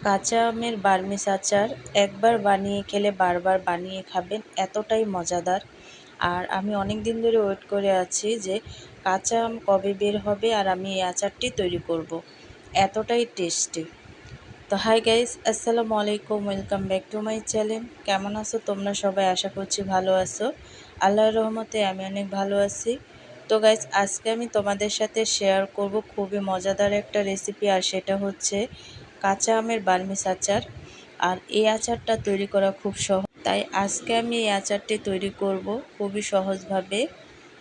কাঁচা আমের বার্মিজ আচার একবার বানিয়ে খেলে বারবার বানিয়ে খাবেন, এতটাই মজাদার। আর আমি অনেক দিন ধরে ওয়েট করে আছি যে কাঁচা আম কবে বের হবে আর আমি এই আচারটি তৈরি করব। এতটাই টেস্টি। তো হাই গাইস, আসসালামু আলাইকুম, welcome back to my channel. কেমন আছো তোমরা সবাই? আশা করছি ভালো আছো। আল্লাহর রহমতে আমি অনেক ভালো আছি। তো গাইস, আজকে আমি তোমাদের সাথে শেয়ার করব খুবই মজাদার একটা রেসিপি, আর সেটা হচ্ছে কাঁচা আমের বার্মিজ আচার। আর এই আচারটা তৈরি করা খুব সহজ, তাই আজকে আমি এই আচারটি তৈরি করব খুবই সহজভাবে।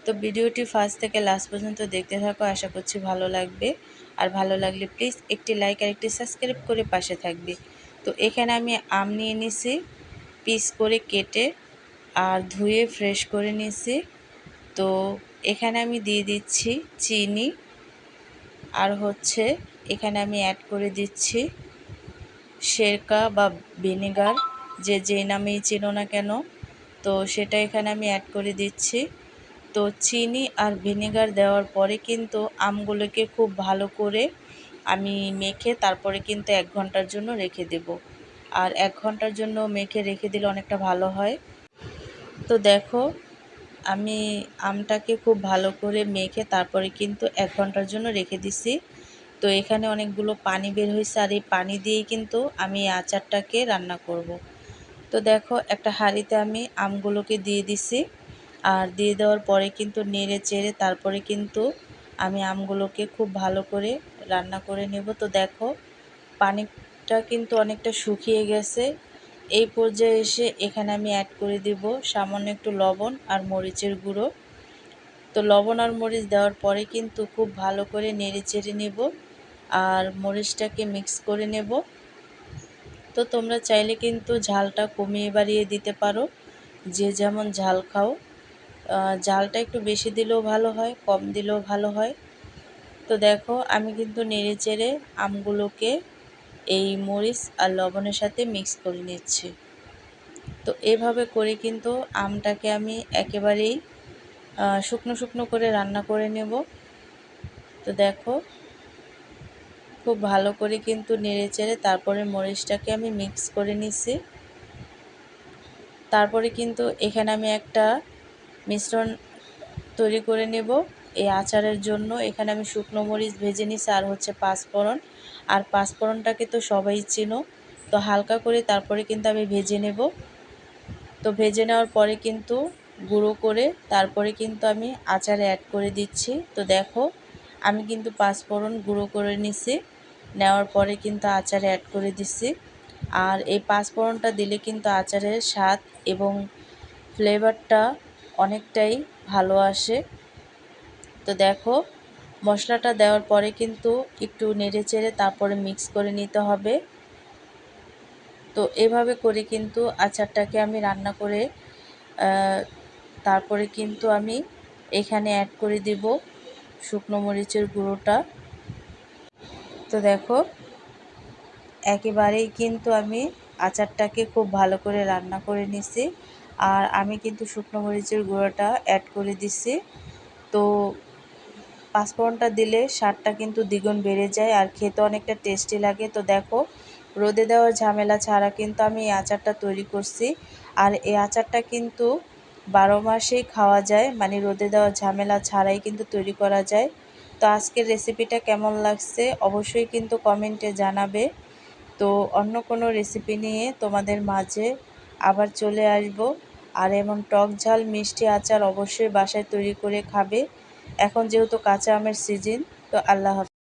তো ভিডিওটি ফার্স্ট থেকে লাস্ট পর্যন্ত দেখতে থাকো, আশা করছি ভালো লাগবে। আর ভালো লাগলে প্লিজ একটি লাইক আর একটি সাবস্ক্রাইব করে পাশে থাকবে। তো এখানে আমি আম নিয়ে নিছি পিস করে কেটে, আর ধুয়ে ফ্রেশ করে নিছি। তো এখানে আমি দিয়ে দিচ্ছি চিনি, আর হচ্ছে এখানে আমি অ্যাড করে দিচ্ছি সিরকা বা ভিনেগার, যে যেই নামেই চেনো না কেন। তো সেটা এখানে আমি অ্যাড করে দিচ্ছি। তো চিনি আর ভিনেগার দেওয়ার পরে কিন্তু আমগুলোকে খুব ভালো করে আমি মেখে তারপরে কিন্তু 1 ঘন্টার জন্য রেখে দেব। আর 1 ঘন্টার জন্য মেখে রেখে দিলে অনেকটা ভালো হয়। তো দেখো, আমি আমটাকে খুব ভালো করে মেখে তারপরে কিন্তু 1 ঘন্টার জন্য রেখে দিছি। তো এখানে অনেকগুলো পানি বের হয়েছে, আর এই পানি দিয়েই কিন্তু আমি এই আচারটাকে রান্না করব। তো দেখো, একটা হাঁড়িতে আমি আমগুলোকে দিয়ে দিছি, আর দিয়ে দেওয়ার পরে কিন্তু নেড়ে চেড়ে তারপরে কিন্তু আমি আমগুলোকে খুব ভালো করে রান্না করে নেব। তো দেখো, পানিটা কিন্তু অনেকটা শুকিয়ে গেছে। এই পর্যায়ে এসে এখানে আমি অ্যাড করে দিব সামান্য একটু লবণ আর মরিচের গুঁড়ো। তো লবণ আর মরিচ দেওয়ার পরে কিন্তু খুব ভালো করে নেড়ে চেড়ে নেব, আর মরিচটাকে মিক্স করে নেব। তো তোমরা চাইলে কিন্তু ঝালটা কমিয়ে বাড়িয়ে দিতে পারো, যে যেমন ঝাল খাও। ঝালটা একটু বেশি দিলেও ভালো হয়, কম দিলেও ভালো হয়। তো দেখো, আমি কিন্তু নেড়ে চেড়ে আমগুলোকে এই মরিচ আর লবণের সাথে মিক্স করে নিচ্ছি। তো এভাবে করে কিন্তু আমটাকে আমি একেবারেই শুকনো শুকনো করে রান্না করে নেব। তো দেখো, খুব ভালো করে কিন্তু নেড়ে চেড়ে তারপরে মরিচটাকে আমি মিক্স করে নিছি। তারপরে কিন্তু এখানে আমি একটা মিশ্রণ তৈরি করে নেব এই আচারের জন্য। এখানে আমি শুকনো মরিচ ভেজে নিছি, আর হচ্ছে পাঁচফোড়ন। আর পাঁচফোড়নটাকে তো সবাই চেনো। তো হালকা করে তারপরে কিন্তু আমি ভেজে নেব। তো ভেজে নেওয়ার পরে কিন্তু গুঁড়ো করে তারপরে কিন্তু আমি আচারে অ্যাড করে দিচ্ছি। তো দেখো, আমি কিন্তু পাঁচফোড়ন গুঁড়ো করে নিছি, নেওয়ার পরে কিন্তু আচারে অ্যাড করে দিচ্ছি। আর এই পাঁচফোড়নটা দিলে কিন্তু আচারের স্বাদ এবং ফ্লেভারটা অনেকটাই ভালো আসে। তো দেখো, মশলাটা দেওয়ার পরে কিন্তু একটু নেড়ে চেড়ে তারপরে মিক্স করে নিতে হবে। তো এভাবে করে কিন্তু আচারটাকে আমি রান্না করে তারপরে কিন্তু আমি এখানে অ্যাড করে দিব শুকনো মরিচের গুঁড়োটা। তো দেখো, একেবারেই কিন্তু আমি আচারটাকে খুব ভালো করে রান্না করে নিছি, আর আমি কিন্তু শুকনো মরিচের গুঁড়োটা অ্যাড করে দিছি। তো পাঁচফোড়নটা দিলে স্বাদটা কিন্তু দ্বিগুণ বেড়ে যায়, আর খেতে অনেকটা টেস্টি লাগে। তো দেখো, রোদে দেওয়ার ঝামেলা ছাড়া কিন্তু আমি এই আচারটা তৈরি করছি। আর এই আচারটা কিন্তু 12 মাসেই খাওয়া যায়, মানে রোদে দেওয়ার ঝামেলা ছাড়াই কিন্তু তৈরি করা যায়। তো আজকের রেসিপিটা কেমন লাগছে অবশ্যই কিন্তু কমেন্টে জানাবে। তো অন্য কোনো রেসিপি নিয়ে তোমাদের মাঝে আবার চলে আসব। আর এমন টক ঝাল মিষ্টি আচার অবশ্যই বাসায় তৈরি করে খাবে। এখন যেহেতু কাঁচা আমের সিজন। তো আল্লাহ হাফেজ।